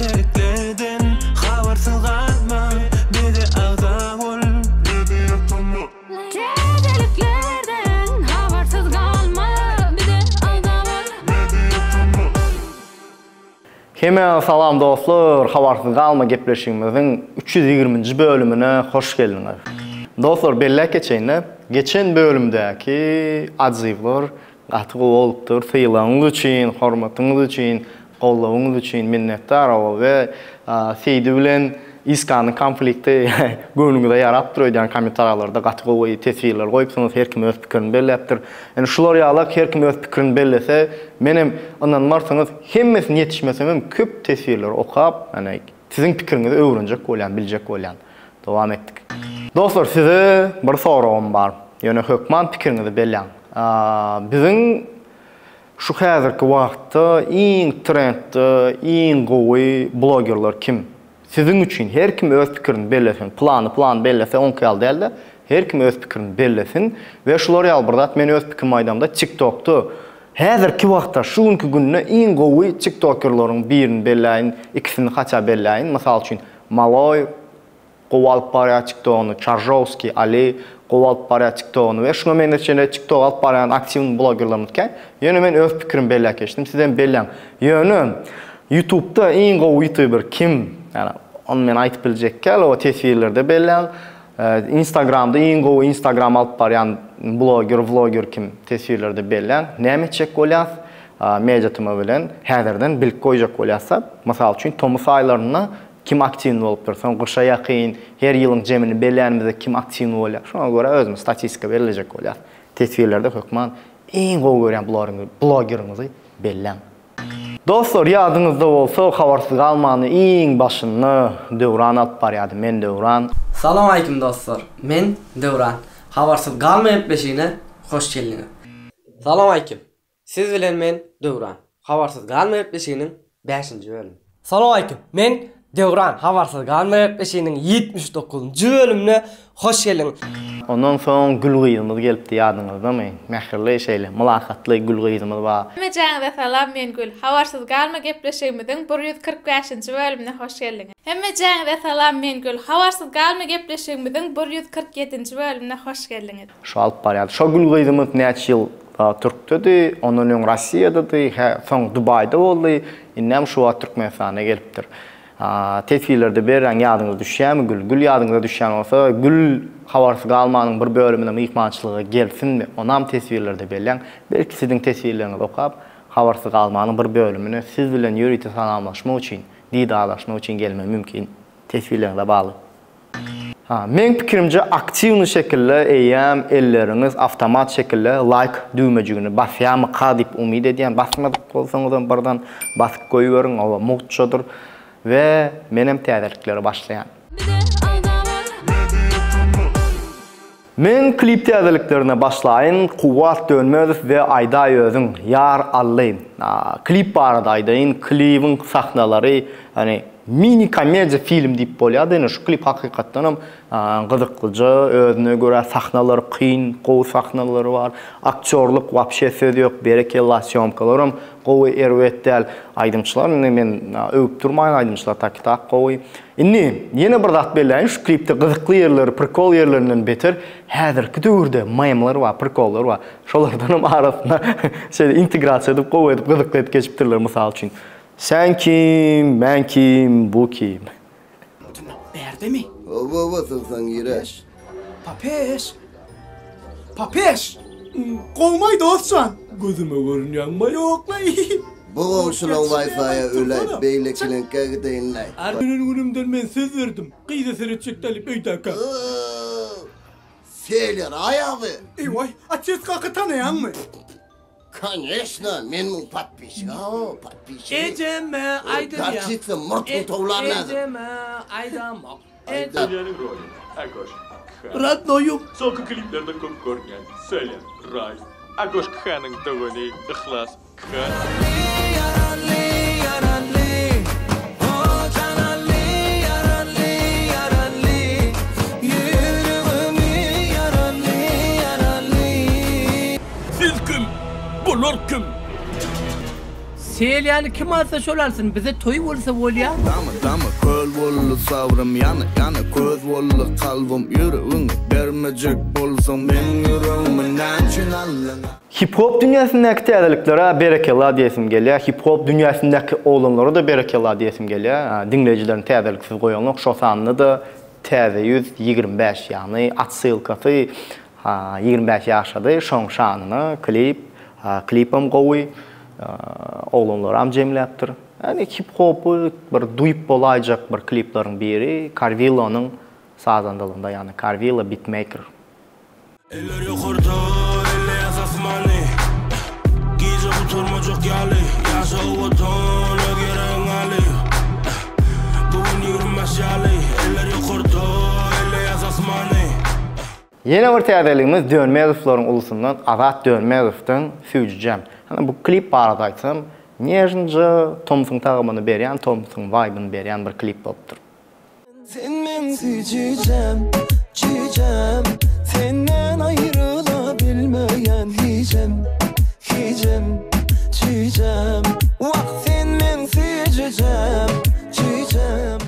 Tedeliklerden habersız kalma, bizi ağda ol, bizi yutma. Tedeliklerden habersız kalma, bizi ağda ol, bizi yutma. Hemen salam dostlar, habersız kalma gepleşigimizin 320. bölümüne hoş geldiniz. Dostlar, belli geçen bölümdeki aczivlar gatygy bolupdyr. Syýlagyňyz üçin, hormatyňyz üçin, gollawyňyz üçin minnetdar we Seydi bilen İskanyň konflikti göňüňizde ýaratdyr diýen kommentarlarda gatygy we tesirler goýupsyňyz, her kim öz pikirini belläpdir. Ýani şular ýaly her kim öz pikirini bellese, menem ondan marsaňyz hemmesini ýetişmesem köp tesirler okap, ýani siziň pikiriňizi öwrenjek bolýan, biljek bolýan. Dowam etdik. Dostlar, size bir soragym bar. Ýöne hökman pikiriňizi belläň. Biziň şu häzirki wagtda iň trendde, iň gowy blogerler kim? Siziň üçin her kim öz pikirini bellesin, plan bellese onkyal däldi. Her kim öz pikirini bellesin we şular ýaly birdat men öz pikirim aýdamda TikTok'da häzirki wagtda şu günkü günne iň gowy TikTokerlaryň birini belläýin, ikisini haça belläýin. Mysal üçin Maloy Qowalyp barýar TikTok'ny, Charjowski, Ali Qowalyp barýar TikTok'ny we şuna men içinde TikTok alyp barýan aktiw blogerlarymyzken ýöne men öz pikirimi belläp geçdim. Sizden belläň. Ýöne YouTube'da iň gowy YouTuber kim? Yani onu men aýtyp biljekkel, o tesirlerde belläň. Instagram'da iň gowy Instagram alyp barýan vlogger kim? Tesirlerde belläň. Näme etjek bolýas? Mediatymy bilen häzirden bilip goýjak bolýasa, mysal üçin Tomus aýlaryna kim aktiw bolup dursa, guşa ýakyn, her ýylyň jemini belänmizde kim aktiw bolýar. Şoňa görä özüm statistika beriljek bolýar. Tesirlerde hökman iň gowy görýän blogeriňizi belläň. Dostlar, ýadyňyzda bolsa, habarsyz galmany iň başyny Döwran alyp barýardy. Men Döwran. Salam alaykum dostlar. Men Döwran. Habarsyz galma beşiğine hoş geldiňiz. Salam alaykum. Siz bilen men Döwran. Habarsyz galma beşiğiniň 5-nji bölümi. Salam alaykum. Men Döwran. Habarsyz galma beşiğiniň 79-njy bölümine hoş geldiňiz. Ondan soň Gülgyzymyz gelipdi ýadyňyzdamy? Mähirli şeýle, mülakatly Gülgyzymyz bar. Hemmejaňyza salam, men Gül. Habarsyz galma gepleşigimiziň 145-nji bölümine hoş geldiňiz. Hemmejaňyza salam, men Gül. Habarsyz galma gepleşigimiziň 147-nji bölümine hoş geldiňiz. Şu alyp barýar. Şu Gülgyzymyz näçe ýyl Türk'tödi, ondan öň Rossiýadady, soň Dubaýda boldy. Innem şu Türkmenistana gelipdir. Tesirlerde berän ýadyňyza düşýärmi Gül? Gül ýadyňyza düşýän bolsa, Gül habarsyz galmanyň bir bölümine myhmançylyga gelsinmi? Onam tesirlerde belläň. Belki siziň tesirlerinizi okap, habarsyz galmanyň bir bölümine siz bilen ýürüýte salamlaşmak üçin, diýdarlaşmak üçin gelme mümkin. Tesirlerinize bagly. Men pikirimce aktiwny şekilde eýäm elleriniz avtomat şekilde like düýmejigini basýarmy diýip umyd edýän. Basmadyk bolsaňyz birden basyp goýýaryň, o mutçadyr ve menem täzelikleri başlaýan. Men klip täzeliklerine başlaýyn. Kuwat Dönmezov we Aýda Özüň Ýar Allaý. Klip barada Aýdaýyn klibiň sahnalary, hani mini komediya film diýip bolýardy. Şu klip hakykatdanam gyzyklyja, özüne görä sahnalar kyn, gowy sahnalary bar. Aktyorluk wapşe söz ýok, berekella syomkalaram gowy erwetdäl aýdymçylar. Men öwüp durmaýyn aýdymçylar tak gowy. Indi ýene bir zat belläň, şu klipde gyzykly ýerleri, prikol ýerlerinden beter häzirki döwürde memlar bar, prikollar bar. Şolardan arasynda şeýle integrasiýa edip gowy edip gyzykly edip geçipdirler mysal üçin. Sen kim, ben kim, bu kim? Berde mi? Sen gireş. Papeş! Kovmay dostsan. Gözüme görünýän ýoklay. Bu goşulan Wi-Fi'ye ölay, beýleklenke gideýinlay. Erbenin günümden men söz verdim. Gyýda seretçekdelip öýdäkä. Seýler aýagy. Eýway, açyska kytanaýanmy? Конечно, men bu patpişik. Patpişik. Ejeme aýdym. Gerçekten mırtlı tovlarlar. Ejeme aýdam. Dünyanın rolü, Akoş. Radnoyum. Soka kliplerde köp görünýän. Söyle, Ray. Akoş Khan'ın töwüni ihlas Khan. Siz kim? Bular kim? Seyelyanı kim alsa şolarsın, bize toy bolsa bol ya. Dama köl bollu savrım yana köz bollu kalbim yüreğin bermecek bolsam men yüreğimden çınallana. Hip hop dünyasındaki täzeliklere berekeler diýesim gelýär. Hip hop dünyasındaki oğlanlara da berekeler diýesim gelýär. Dinleyijilerin täzeliksiz goýanlyk şo sanly da täze 125 ýagny atsylkasy 25 ýaşady şoň şanyny klipim gowy oğlanlar am jemläpdir. Yani hip hop'u bir duyup bolajak bir kliplerin biri Carvillo'nun sazandalığında, yani Carvillo beatmaker. Eller yukarıda, eller yazasmani. Gece oturma çok yali. Yaşa uvadan, ögeren ali. Bugün yürümez yali. Eller yukarıda, eller yazasmani. Yeni bir täzeligimiz Dönmezovlaryň ulusundan Azat Dönmezovdan Süýjem. Hani bu klip barada aýtsam, Nежнже Thompson tagımını berýän, Thompson vibe'ını berýän bir klip bolupdyr. Sen men süýjem, süýjem. Senden ayrılabilmeyen hicem, süýjem. Waq sen men süýjem, süýjem.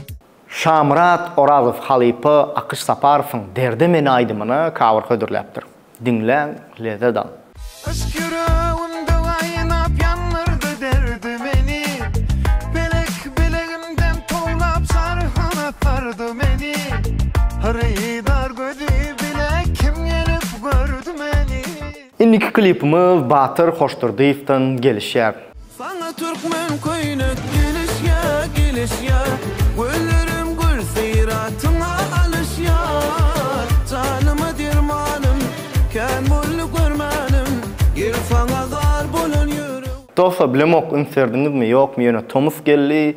Şamrat Orazov Halipa Akış Saparowyň Derde meni aýdymyny cover hödürläpdir. Dinleň, lezzet al. Aşk yüreğimde kaynap yanırdı derdi beni. Belegimden toğlap sarhana sardı beni. Haydar gödü bile kim gelip gördü beni. Indiki klipimiz Batır Hoşturdyýewden gelişýär. Sana Türkmen koynak gelişya. Göllerim gül seyratıma alışyar. Canıma dirmanım, ken bollu görmenim. Girfana gar bolun yürü. Dostlar, bilemok inserdiňizmi ýokmy, ýöne Thomas geldi.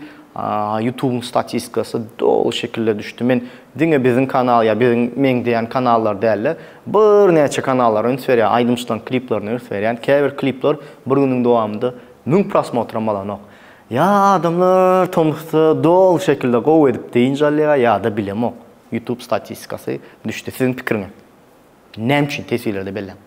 YouTube'un statistikası dolu şekilde düştü. Men diňe bizim kanal ya men diýen kanallar däl. Bir neçe kanallar öňsberýän aýdymçydan kliplerini öňsberýän. Käbir klipler bir günüň dowamında 1000 prosmotram alanok. Ya adamlar Thomas'ı dolu şekilde gow edip diýinjallyga ya da bilemok. YouTube statistikası düştü. Sizin pikiriňiz? Näme üçin tesirlerde bellem?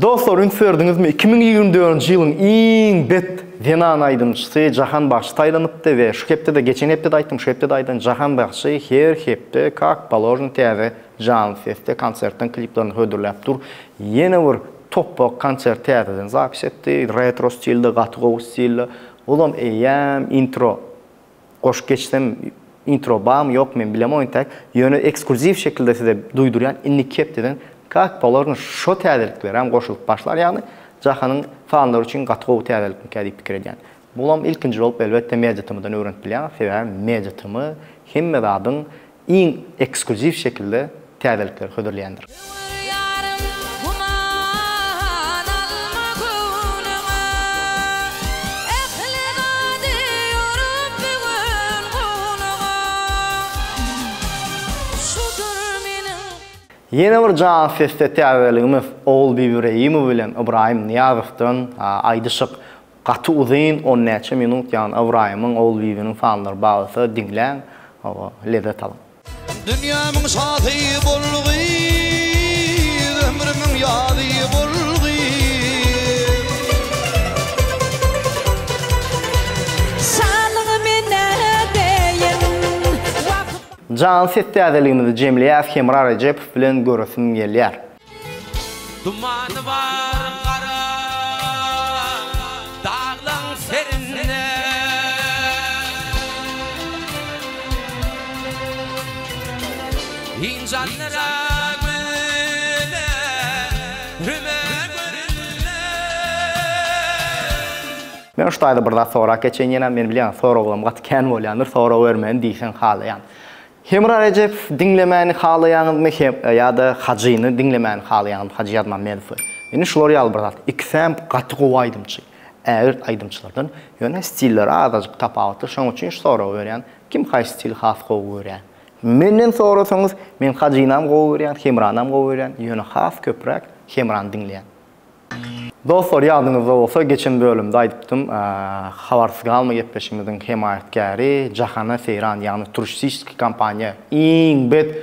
Dostlar, öňsberdiňizmi 2024-nji ýylyň iň bet Venan aýdymçysy Jahan Bakşy taýlanypdy we şu hepde de geçen hepde de aýtdym, şu hepde de aýdan Jahan Bakşy her hepde kak poложен täze Jan Fest'te konsertden kliplerini hödürläpdir. Ýene bir topok konsert täzeden zapis etdi, retro stilde, gatygo stilde. Olam eýem intro goşup geçsem intro bam ýok men bilemem ýa ýöne ekskluziv şekilde size duýdurýan indiki hepdeden kak poложен şo täzelikler hem goşulyp başlar, ýagny Jahanyň fanlary üçin gatgowy täzelikni kädip pikir edýän. Bulam ilkinji bolup elbetde mediatymydan öwrenip bilýän, sebäbi mediatymy hemme zadyň iň ekskluziv şekilde täzelikler hödürleýändir. Yeni bir Jan Fest'te täzeligimiz Oğul Bibrahimov bilen Ibrahim Niyazovdan aýdyşyk gaty uzyn 10 näçe minut, ýani Ibrahimyň Oğul Bibrahimyň fanlary bagysy dinleň, lezzet alın. Dünyamyň şahy bolgy, ömrümiň ýady bolgy. Jan Fest täzeligimizi jemleýär, Hemra Rejepov bilen göresim gelýär. Dumany bar gara, dağlaň serinde. İnjanlara güle, rüme görünle. Men şu taýda birda sonra geçen ýene men bilýän soraglam gatken bolýandyr, sora bermän diýsen halaýan. Hemra Rejepov dinlemäni halaýanyňmy ýa-da haçyny dinlemäni halaýanyň haçy ýazman medif. Ýene şolary ýalbyrdat. Ikisem gatgowy aýdymçy. Ägir aýdymçylardan ýöne stiller azadyk tapawty, şoň üçin sora berýän. Kim haýsy stil has gowy berýän? Menden sorasaňyz, men haçynam gowy berýän, Hemranam gowy berýän. Ýöne has köprek Hemran dinleýän. Dostlar, ýadyňyzda bolsa geçen bölümde aýdypdym, Habarsyz galma gepleşigimiziň hemaýetgäri Jahana Seyran, ýagny turistik kompaniýa iň bet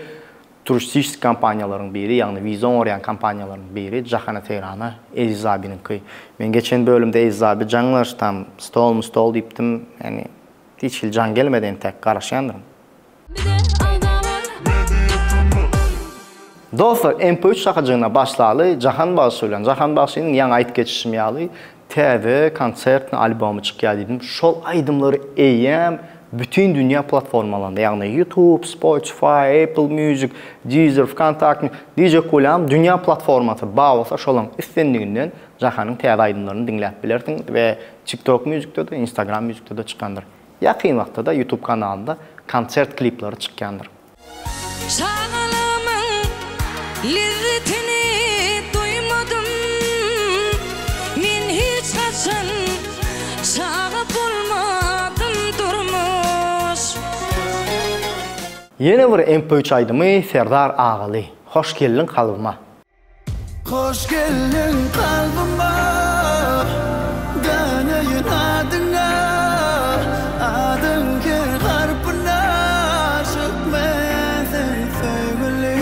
turistik kampaniyaların biri, yani vizon orayan kampaniyaların biri Jahana Tehrana Eziz abininki. Men geçen bölümde Eziz abi canlar tam stol diptim. Yani hiç can gelmeden tek karışyandım. Dostlar, MP3 şakacığına başlalı Jahan Bağışı'yla. Jahan Bağışı'nın yan ayet geçişim yalı. TV konsertin albomu çıkıyor dedim. Şol aydımları eyyem bütün dünya platformalarında. Yani YouTube, Spotify, Apple Music, Deezer, Vkontakte, DJ Kulam dünya platforması bağlasa şolun istendiğinden Jahan'ın TV aydımlarını dinleyip bilirsin ve TikTok müzikte de, Instagram müzikte de çıkandır. Yakın vaxtta da YouTube kanalında konsert klipleri çıkandır. Lezzetini duymadım, men hiç kaçan çağıp olmadım durmuş. Yeni bir MP3 aydımı Serdar Ağalı. Hoş geldin kalbıma. Hoş geldin kalbıma, döneyün adına, adın gel harpına, çıkmazın sevgili.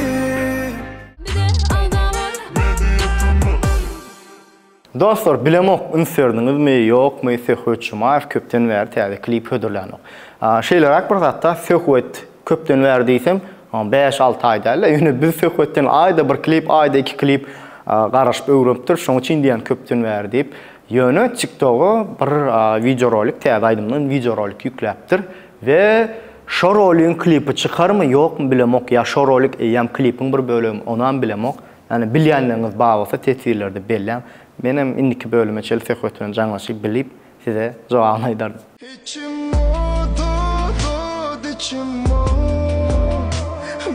Dostlar, bilemok ünserdiniz mi, yok mu, Söhvet Jumayev köpten verdi, klip ödürlənok. Şeyler akbar hatta Söhvet köpten verdiysem, 5-6 ayda, yani biz Söhvet'ten ayda bir klip, ayda 2 klip qarashıp öğrenipdir. Şoň üçin diýen köpten verdi. Ýöne TikTok'a bir videorolik, täze videorolik ýükläpdir we şo rolin klipi çıkarmy ýokmy bilemok, ya şo rolik eýem klipin bir bölüm onan bilemok. Yani bilýänleriniz bar bolsa tesirlerde bellän. Menem indiki bölüme çel Söhbetden jaňlaşyp bilip size jogabyny aýdardım. İçim içim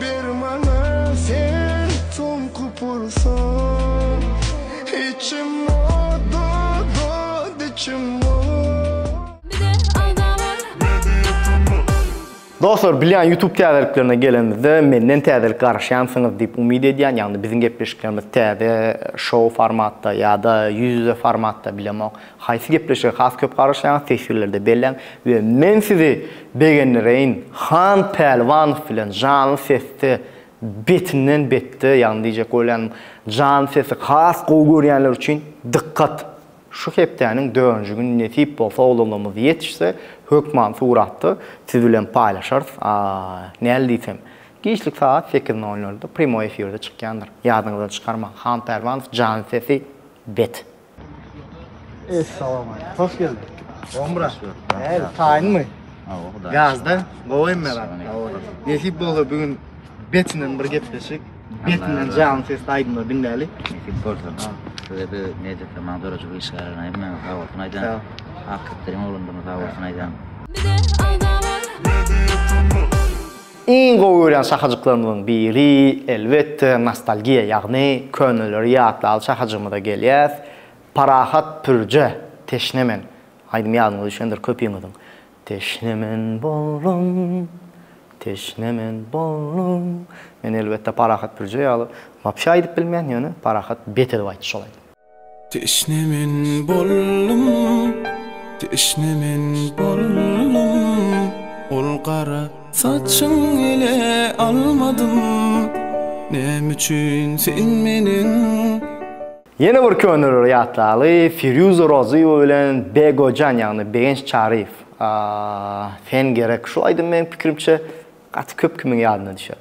bir mana sen son kupursan içim içim Dostlar, bilýän YouTube täzeliklerine gelenizde menden täzelik garaşýansyňyz diýip umyd edýän, ýagny biziň gepleşiklerimiz täze, show formatda ýa-da yüz-yüze formatda bilemok. Haýsy gepleşik has köp garaşýan tesirlerde bellän we men sizi begenlereýin Han Pelvan bilen jan sesli betinden betdi, ýagny diýjek bolan jan sesi has gowy görýänler üçin dikkat. Şu heptäniň 4-nji gün netip bolsa olamamyz ýetişse hökman suratda siz bilen paýlaşarys. Näl diýsem, giçlik saat 8:00'da primo efirde çykýandyr. Ýadyňyzdan çykarma. Han Pervan jan sesi bet. Assalamu alaykum. Hoş geldin. Ombra. Taýynmy? Yazda goýym merak. Netip bolsa bugün betinden bir gepleşik. Betinden jan ses aýdymda dinläli. Netip bolsa Şöyle bir neyse tamam doğru çok iş kararına hemen havasına aydan hakikaten olunduğunu havasına aydan. En gowy görýän şahajyklarymyň biri elbetde nostalgiya, ýagny könülleri ýatlaly şahajyma da gelýär. Parahat pürje, teşnemen. Haýdym ýadyňyza düşendir köpüňizin. Teşnemen bollum, teşnemen bollum. Men elbetde parahat pürje ýaly. Mapşa aýdyp bilmän ýöne, parahat beter aýtdy şolay. Teşnemen bollum, teşnemen bollum. Ol qara saçın ile almadım. Nem üçün sen menin. Yeni bir könül ýatlaly Firuza Roziýewa bilen Begojan, ýagny Begenç Çarif. Fen gerek şu aýdym men pikirimçe gaty köp kimiň ýadyna düşer.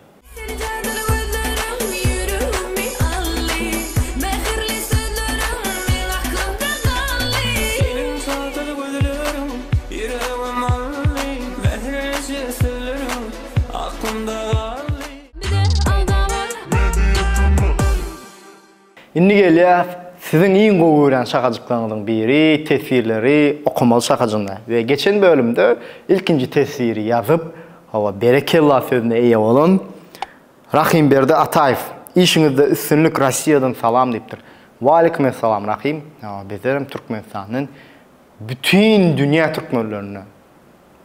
Indi gelýär sizin iň gowy görýän şakajyklaryňyň biri tesirleri okumaly şakajyna we geçen bölümde ilkinji tesiri ýazyp hawa berekella sözüne eýe bolan Rahim Berdi Ataev işiňizde üstünlük Rossiýadan salam diýipdir. Wa aleykum assalam Rahim. Bezerim Türkmenistanyň bütün dünya türkmenlerine,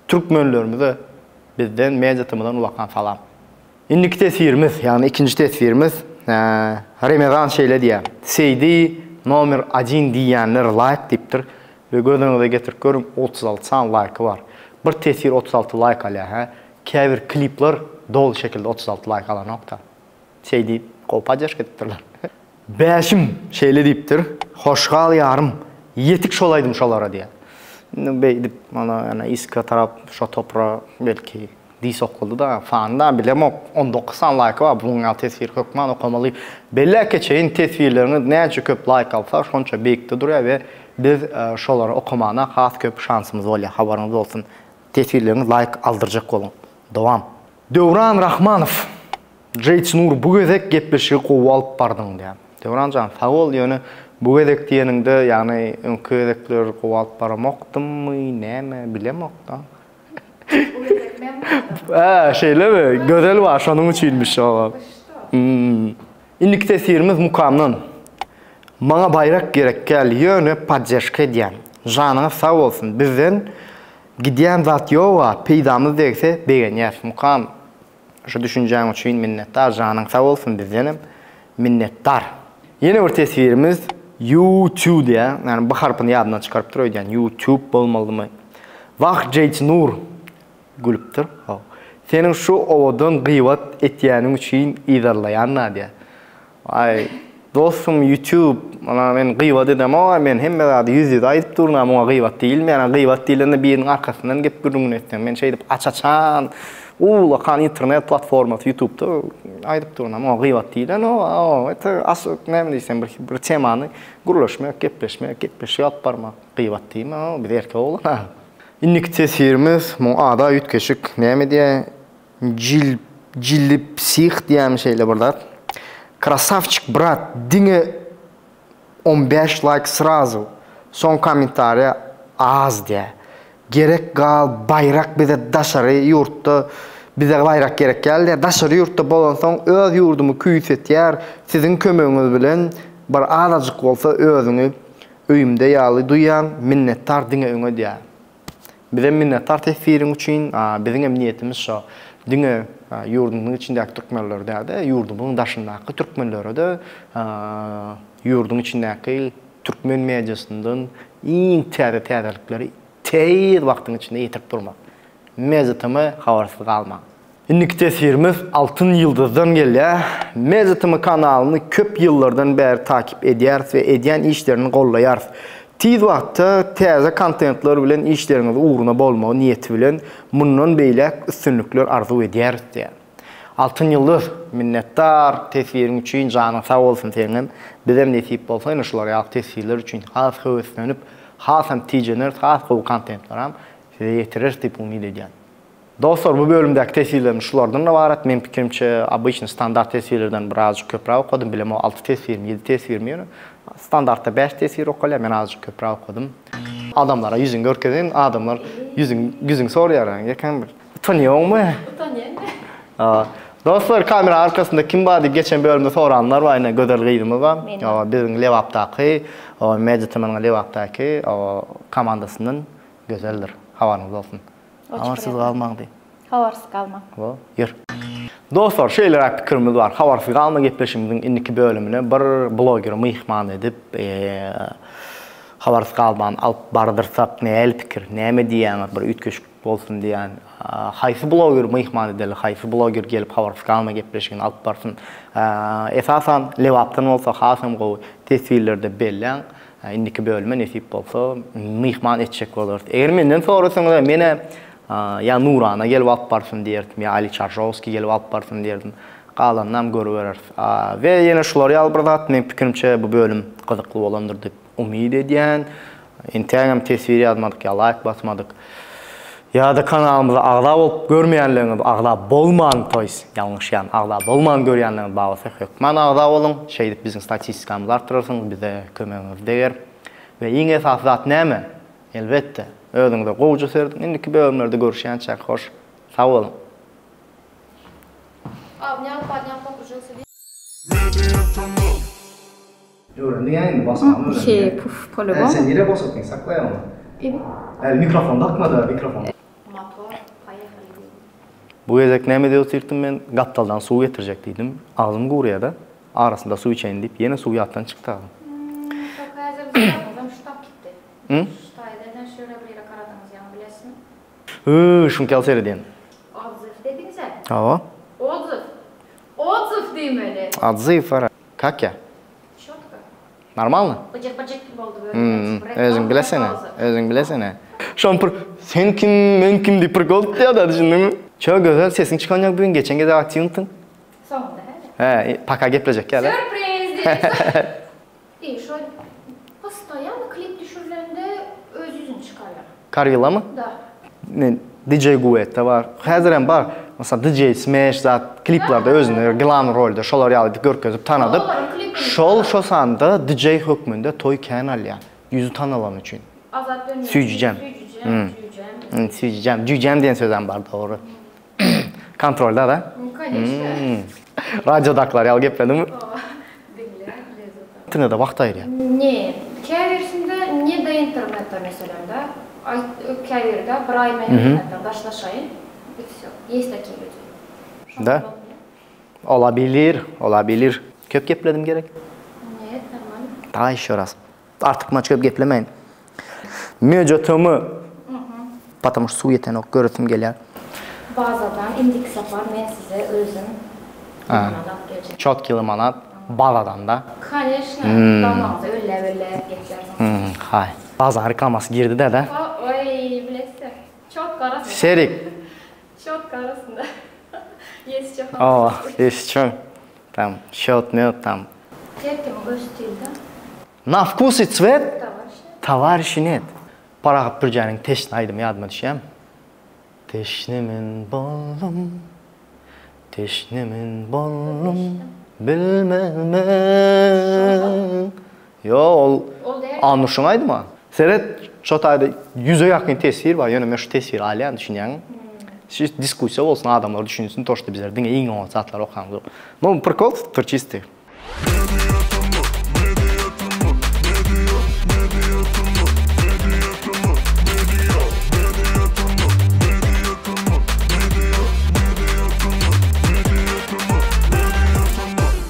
türkmenlerimize bizden mejatymyzdan ulakan salam. Indiki tesirimiz, ýagny ikinji tesirimiz Remezan şeýle diýär. Seydi nomer 1 diýenler like diýipdir. We gözüňizde getirip görüm 36 san like var. Bir tesir 36 like alýar. Käbir klipler dol şekilde 36 like alanokda. şey deyip kolpa jaş kettirler. Beşim şeyle deyiptir. Hoşgal yarım. Yetik şolaydım şolara diye. Beydip ana iska tarap şo topra belki dis okuldu da fanda bilem 19 like var. Bunun tesvir hükman okumalı. Belli keçeyin tesvirlerini nece köp like alsa şonça bekti duruyor ve biz şoları okumana has köp şansımız oluyor. Haberiniz olsun. Tesvirleriniz like aldıracak olun. Devam. Devran Rahmanov. Jeytnur bu gözek gepleşi qovalıp bardın diye. Devran can sağ ol yani bu gözek diyeninde yani önközekler qovalıp baramoqtım mı neme bilemoq da. Şeyle mi? Gözel var şonun üçünmüş o. İlk tesirimiz mukamdan. Bana bayrak gerek gel yönü padjeşke diyen. Canına sağ olsun. Bizden gidiyen zat yoğa peydamız dekse beğenir. Mukam şu düşüncem için minnettar. Canın sağ olsun bizdenim. Minnettar. Yeni bir tesvirimiz YouTube diye. Yani bu harpını yadından çıkarıp duruyor diyen. YouTube olmalı mı? Vah Jeytnur gülüptür. Senin şu ovadan gıyvat etyenin için idarlayan diye. Ay dostum YouTube, ben gıyvat edem ama ben hem de yüzde ayıp durunam ama gıyvat değil mi? Yani gıyvat değilinde birinin arkasından gep gürünün ettim. Ben şey deyip açaçan, uğulakan internet platforması YouTube'da ayıp durunam ama gıyvat değil. O asıl ne diyeyim bir temanı guruluşmak, gepleşmek yapparmak gıyvat değil mi? Bir de erkek oğlan ha. İnnik tesirimiz bu ada ütkeşik ne diye Jilipsih diye şeyle burada. Красавчик, брат, dine 15 like сразу. Son komentari az diye. Gerek gal bayrak bize daşarı yurtta bize bayrak gerek geldi. Daşarı yurtta bolan son öz yurdumu küyset yer. Sizin kömöğünüz bilen bir azıcık olsa özünü öyümde yağlı duyan minnettar dine öňe diye. Bize minnettar tesvirin için bizim emniyetimiz şu. Dine yurdunun içindeki Türkmenler de, yurdumun daşındaki Türkmenleri de, yurdun içindeki Türkmen medyasından en təzəlikləri tez vaxtın içinde yitirip durmak. Mezatımı havarsız kalmak. İnnik tesirimiz Altın Yıldız'dan geliyor. Mezatımı kanalını köp yıllardan beri takip ediyoruz ve ediyen işlerini kollayarız. Tiz vaxtda təzə kontentler bilen işleriniz uğruna bolma niyeti bilen bundan beyle üstünlükler arzu ederiz diye. Altın Yıldız minnettar tesvirin için canın sağ olsun senin. Bizem nesip olsa şular ya tesvirler için has heveslenip hasam ticener has bu kontentlerim size yetirir deyip umid ediyorum. Dostlar bu bölümdeki tesvirlerim şulardan da var. Men fikrimçe обычный standart tesvirlerden birazcık köprü okudum. Bilem o 6 tesvirim, 7 tesvirim yani. Standartta 5 tesvir okuyor. Ben azıcık köprü okudum. Adamlara yüzün görkezin, adamlar yüzün soruyor. Yakan bir utanıyor mu? Utanıyor. Dostlar kamera arkasında kim var diye geçen bölümde soranlar var. Yine gözel gıydımız var. Bizim Levap'taki, Medyatam'ın Levap'taki komandasının gözeldir. Havanız olsun. Havarsız kalmak değil. Havarsız kalmak. Yer. Dostlar, şeyler fikrimiz var. Havarsız kalma gepleşimizin indiki bölümüne bir blogger mihman edip havarsız kalmanı alıp bardırsak ne el fikir, ne diyen bir ütkeşik olsun diyen haysi blogger mihman edeli, haysi blogger gelip havarsız kalma gepleşimini alıp barsın. Esasen Levap'tan olsa hasım qoğu tesvirlerde belli. İndiki bölüme nesip olsa mihman edecek olur. Eğer menden sonrasında mene ya Nurana gelip alıp barsın derdim, ya Ali Çarşovski gelip alıp barsın derdim. Qalandan görüveririz. Ve yine şuları albırdat, men fikrimçe bu bölüm kızıklı olandır dep umid ediyen. Instagram tesviri yazmadık, ya like basmadık. Ya da kanalımıza ağla olup görmeyenleriniz, ağla bolman toys, yanlış yani, ağla bolman görüyenleriniz bağlısak yok. Ben ağla olun, şeydip bizim statistikamızı arttırırsınız, bize kömeğiniz değer. Ve en esas zat ne mi? Elbette, özünüze qoğucu serdin, indiki bölümlerde görüşen çok hoş. Sağ olun. Öğrendin yani, basamam öğrendin. Şey, puf, polibon. Sen nereye basıyorsun, saklayalım mı? Evet. Mikrofon takmadı, mikrofon. Bu gezek ne mi diyor sirtim ben Gattal'dan su getirecek ağzım kuruya da arasında su içeyim deyip yine su yattan çıktı ağzım. Çok hazır bir adam ştab gitti. Ştay'dan şöyle bir yere karadınız yani bilesiniz mi? Şunu kel seyrediyen. Odzif dedin sen. Ava. Odzif. Odzif düğmeli. Отзыв var. Как я? Şotka. Nормально? Bıcık gibi oldu böyle. Özün bilesene. Özün bilesene. Şampır, sen kim, men kim deyip bir gol diye da düşündün mü? Çok güzel sesin çıkanacak bugün. Geçen gece aktiyonsun. Sonunda he. He, paka geplecek ya da. Sürpriz diye. İyi, şöyle postoyan klip düşürlerinde öz yüzünü çıkarlar. Karvilla mı? Da. Ne, DJ Guetta var. Hazır hem var. Mesela DJ Smash zat kliplerde özünü glam rolde şolar yalıp görkezip tanıdıp şol sanda DJ hükmünde toy kanal ya. Yüzü tanılan için. Azat dönüyor. Süyücem. Süyücem. Cücem diyen sözüm var doğru. Kontrolde da. Radyodaklar yal gepmedi mi? Tine de vakt ayır ya. Ne? Keversində ne de internetdə mesela da. Keverdə bir ay mən internetdən daşlaşayın. Есть такие люди. Da. Olabilir. Köp gepledim gerek. Нет, нормально. Daha еще раз. Artık maç köp geplemeyin. Mevcutumu. Потому что suyetten ok görüntüm geliyor. Bazadan indeks yapar, ben size özüm limonat gelecek. Çotki limonat, bazadan da. Конечно, damağınıza öyle geçersin. Hay. Bazar reklaması girdi de. Oy, bilirsin. Çok karasın. Serik. Çok karasın da. Есть çok. Есть что. Там счет мед, там. Терпим öz stilde. На вкус и цвет товарищи нет. Paragıp bir canın teşne aydım yadıma düşeyim. Teşnemin bollum, bilmem. Yo, anlaşılmaydı mı? Seret çotayda 100'e yakın tesir var. Yani ben şu tesir alayan düşünüyorum. Siz diskusya olsun adamlar düşünsün. Toşta bizler dinle iyi zatlar okandı. No, prikol, tırçisti.